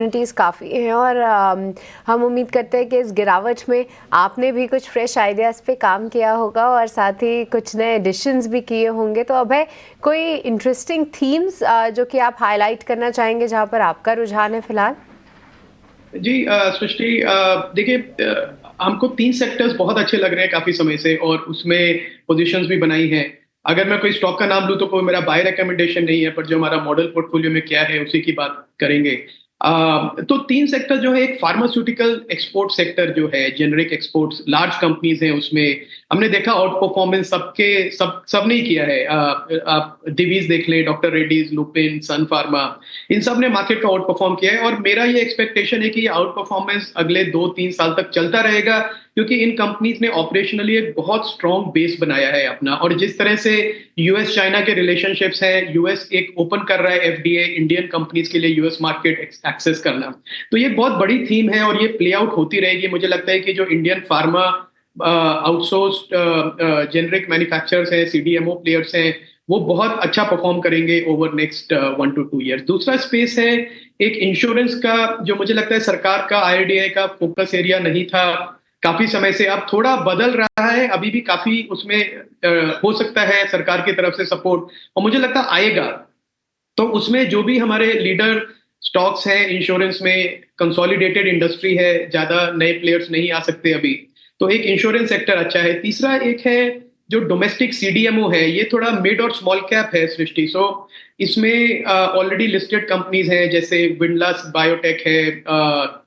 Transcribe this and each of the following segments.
Opportunities काफ़ी हैं और हम उम्मीद करते हैं कि इस गिरावट में आपने भी कुछ फ्रेश आइडियाज़ पे काम किया होगा और साथ ही कुछ नए एडिशंस भी किए होंगे। तो अभय, कोई इंटरेस्टिंग थीम्स जो कि आप हाईलाइट करना चाहेंगे जहाँ पर आपका रुझान है फिलहाल? जी सृष्टि, देखिए, हमको तीन सेक्टर्स बहुत अच्छे लग रहे हैं काफी समय से, और उसमें पोजीशंस भी बनाई हैं। अगर मैं कोई स्टॉक का नाम लूं तो कोई मेरा बाय रिकमेंडेशन नहीं है, पर जो हमारा मॉडल पोर्टफोलियो में क्या है उसी की बात करेंगे। तो तीन सेक्टर जो है, एक फार्मास्यूटिकल एक्सपोर्ट सेक्टर जो है, जेनरिक एक्सपोर्ट्स, लार्ज कंपनीज हैं उसमें। हमने देखा आउट परफॉर्मेंस सबके सब नहीं किया है। आप दिवीज देख लें, डॉक्टर रेड्डीज, लुपिन, सन फार्मा, इन सब ने मार्केट को आउट परफॉर्म किया है। और मेरा ये एक्सपेक्टेशन है कि ये आउट परफॉर्मेंस अगले 2-3 साल तक चलता रहेगा, क्योंकि इन कंपनीज ने ऑपरेशनली एक बहुत स्ट्रॉन्ग बेस बनाया है अपना। और जिस तरह से यूएस चाइना के रिलेशनशिप्स हैं, यूएस एक ओपन कर रहा है एफडीए इंडियन कंपनीज के लिए यूएस मार्केट एक्सेस करना। तो ये बहुत बड़ी थीम है और ये प्ले आउट होती रहेगी। मुझे लगता है कि जो Indian pharma outsourced generic manufacturers हैं, सीडीएमओ प्लेयर्स हैं, वो बहुत अच्छा परफॉर्म करेंगे ओवर नेक्स्ट 1 to 2 years। दूसरा स्पेस है एक इंश्योरेंस का, जो मुझे लगता है सरकार का, आईआरडीआई का फोकस एरिया नहीं था काफी समय से, अब थोड़ा बदल रहा है। अभी भी काफी उसमें हो सकता है सरकार की तरफ से सपोर्ट, और मुझे लगता है आएगा। तो उसमें जो भी हमारे लीडर स्टॉक्स हैं इंश्योरेंस में, कंसोलिडेटेड इंडस्ट्री है, ज्यादा नए प्लेयर्स नहीं आ सकते अभी, तो एक इंश्योरेंस सेक्टर अच्छा है। तीसरा एक है जो डोमेस्टिक सीडीएमओ है, ये थोड़ा मिड और स्मॉल कैप है सृष्टि। सो इसमें ऑलरेडी लिस्टेड कंपनीज हैं, जैसे विंडलास बायोटेक है,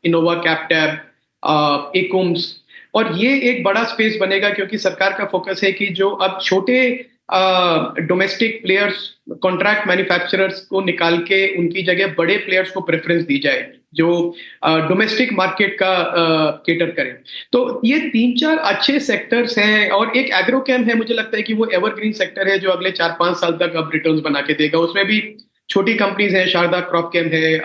इनोवा कैप्टैब, एकुम्स। और ये एक बड़ा स्पेस बनेगा, क्योंकि सरकार का फोकस है कि जो अब छोटे डोमेस्टिक प्लेयर्स, कॉन्ट्रैक्ट मैन्युफैक्चरर्स को निकाल के उनकी जगह बड़े प्लेयर्स को प्रेफरेंस दी जाए, जो डोमेस्टिक मार्केट का केटर करें। तो ये 3-4 अच्छे सेक्टर्स हैं, और एक एग्रोकेम है, मुझे लगता है कि वो एवरग्रीन सेक्टर है जो अगले 4-5 साल तक अब रिटर्न्स बना के देगा। उसमें भी छोटी कंपनीज हैं, शारदा क्रॉपकेम है,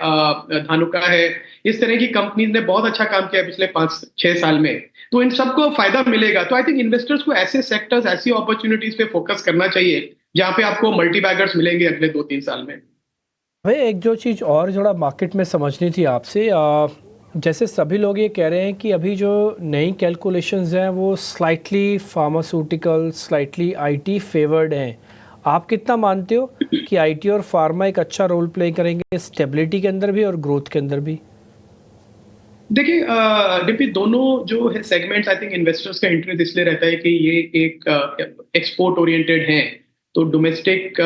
धानुका है। इस तरह की कंपनीज ने बहुत अच्छा काम किया पिछले 5-6 साल में, तो इन सबको फायदा मिलेगा। तो आई थिंक इन्वेस्टर्स को ऐसे सेक्टर्स, ऐसी अपॉर्चुनिटीज पे फोकस करना चाहिए जहां पे आपको मल्टी बैगर्स मिलेंगे अगले 2-3 साल में। भाई, एक जो चीज़ और थोड़ा मार्केट में समझनी थी आपसे, जैसे सभी लोग ये कह रहे हैं कि अभी जो नई कैलकुलेशंस हैं वो slightly pharmaceutical, slightly IT favoured हैं। आप कितना मानते हो कि आईटी और फार्मा एक अच्छा रोल प्ले करेंगे स्टेबिलिटी के अंदर भी और ग्रोथ के अंदर भी? देखिए डिम्पी, दोनों जो है सेगमेंट्स, आई थिंक इन्वेस्टर्स का इंटरेस्ट इसलिए रहता है कि ये एक एक्सपोर्ट ओरिएंटेड हैं। तो डोमेस्टिक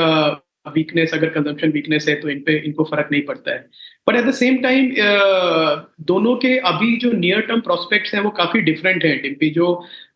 वीकनेस, अगर कंजम्पशन वीकनेस है तो इनको फर्क नहीं पड़ता है। पर एट द सेम टाइम दोनों के अभी जो नियर टर्म प्रोस्पेक्ट्स हैं वो काफी डिफरेंट हैं डिम्पी। जो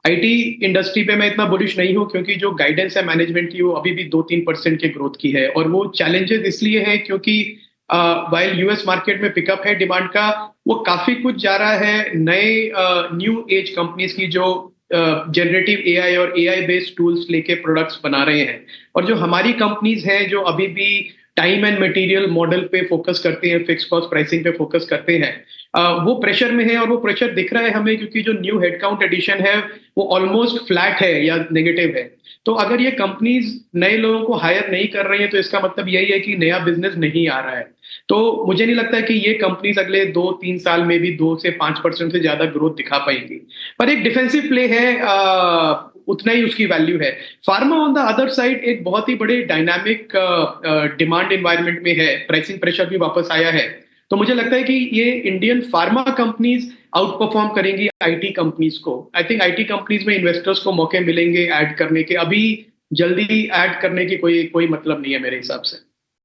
आईटी इंडस्ट्री पे मैं इतना बुलिश नहीं हूँ, क्योंकि जो गाइडेंस है मैनेजमेंट की वो अभी भी 2-3% के ग्रोथ की है, और वो चैलेंजेस इसलिए है क्योंकि वाइल यूएस मार्केट में पिकअप है डिमांड का, वो काफी कुछ जा रहा है नए न्यू एज कंपनीज की, जो जनरेटिव एआई और एआई बेस्ड टूल्स लेके प्रोडक्ट्स बना रहे हैं। और जो हमारी कंपनीज हैं जो अभी भी टाइम एंड मटेरियल मॉडल पे फोकस करते हैं, फिक्स कॉस्ट प्राइसिंग पे फोकस करते हैं, वो प्रेशर में है। और वो प्रेशर दिख रहा है हमें, क्योंकि जो न्यू हेडकाउंट एडिशन है वो ऑलमोस्ट फ्लैट है या नेगेटिव है। तो अगर ये कंपनीज नए लोगों को हायर नहीं कर रही है, तो इसका मतलब यही है कि नया बिजनेस नहीं आ रहा है। तो मुझे नहीं लगता कि ये कंपनीज अगले 2-3 साल में भी 2 से 5% से ज्यादा ग्रोथ दिखा पाएंगी। पर एक डिफेंसिव प्ले है, उतना ही उसकी वैल्यू है। Pharma on the other side एक बहुत ही बड़े डायनामिक डिमांड एनवायरनमेंट में है, प्राइसिंग प्रेशर भी वापस आया है। तो मुझे लगता है कि ये Indian pharma companies out perform करेंगी आईटी कंपनीज को। आई थिंक आईटी कंपनीज में इन्वेस्टर्स को मौके मिलेंगे ऐड करने के, अभी जल्दी ऐड करने की कोई कोई मतलब नहीं है मेरे हिसाब से।